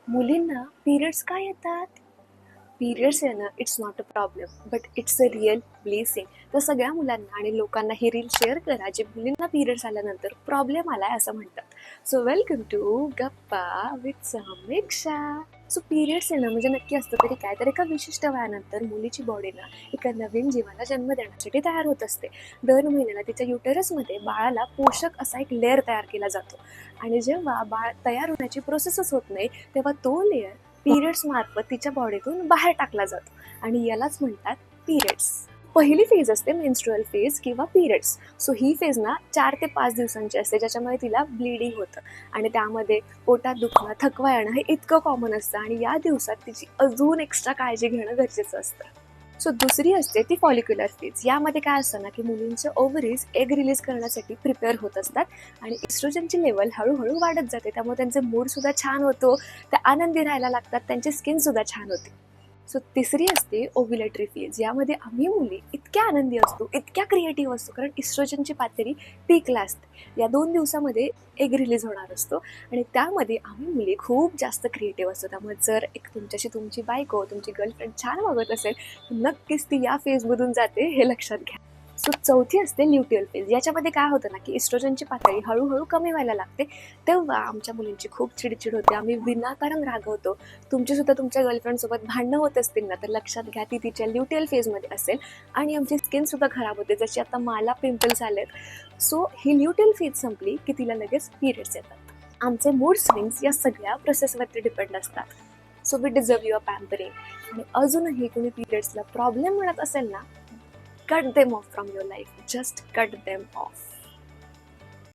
मुलींना पिरियड्स का येतात? पिरियड्स येणं it's not a problem but it's a real blessing. तर सगळ्या मुलांना आणि लोकांना ही रील शेअर करा जे मुलींना पिरियड्स आल्यानंतर प्रॉब्लेम आलाय असं म्हणतात. सो वेलकम टू गप्पा विथ समीक्षा. सो पिरियड्स येणं म्हणजे नक्की असतं तरी काय, तर एका विशिष्ट वयानंतर मुलीची बॉडी ना एका नवीन जीवाला जन्म देण्यासाठी तयार होत असते. दर महिन्याला तिच्या युटेरसमध्ये बाळाला पोषक असा एक लेअर तयार केला जातो आणि जेव्हा बाळ तयार होण्याची प्रोसेसच होत नाही तेव्हा तो लेअर पिरियड्स मार्फत तिच्या बॉडीतून बाहेर टाकला जातो आणि यालाच म्हणतात पिरियड्स. पहिली फेज असते मेन्स्ट्रुअल फेज किंवा पिरियड्स. सो ही फेज ना 4 ते 5 दिवसांची असते, ज्याच्यामुळे तिला ब्लिडिंग होतं आणि त्यामध्ये पोटात दुखणं, थकवा येणं हे इतकं कॉमन असतं आणि या दिवसात तिची अजून एक्स्ट्रा काळजी घेणं गरजेचं असतं. सो दुसरी असते ती फॉलिक्युलर फेज. यामध्ये काय असतं ना की मुलींचे ओव्हरीज एग रिलीज करण्यासाठी प्रिपेअर होत असतात आणि इस्ट्रोजनची लेवल हळूहळू वाढत जाते, त्यामुळे त्यांचे मूड सुद्धा छान होतो, त्या आनंदी राहायला लागतात, त्यांची स्किन सुद्धा छान होते. सो तिसरी असते ओव्युलेटरी फेज. यामध्ये आम्ही मुली इतक्या आनंदी असतो, इतक्या क्रिएटिव्ह असतो, कारण इस्ट्रोजनची पातळी पीकला असते. या 2 दिवसामध्ये एग रिलीज होणार असतो आणि त्यामध्ये आम्ही मुली खूप जास्त क्रिएटिव्ह असतो. त्यामुळे जर एक तुमच्याशी तुमची बायको, तुमची गर्लफ्रेंड छान वागत असेल तर नक्कीच ती या फेजमधून जाते, हे लक्षात घ्या. सो चौथी असते ल्युटियल फेज. याच्यामध्ये काय होतं ना की इस्ट्रोजनची पातळी हळूहळू कमी व्हायला लागते, तेव्हा आमच्या मुलींची खूप चिडचिड होते, आम्ही विनाकारण रागवतो. तुमची सुद्धा तुमच्या गर्लफ्रेंडसोबत भांडणं होत असतील ना, तर लक्षात घ्या ती तिच्या ल्युटियल फेजमध्ये असेल आणि आमची स्किन सुद्धा खराब होते, जशी आता मला पिंपल्स आलेत. सो ही ल्युटियल फेज संपली की तिला लगेच पिरियड्स येतात. आमचे मूड स्विंग्स या सगळ्या प्रोसेसवरती डिपेंड असतात. So we deserve your pampering. आणि अजूनही कोणी पिरियड्सला प्रॉब्लेम म्हणत असेल ना, cut them off from your life. Just cut them of.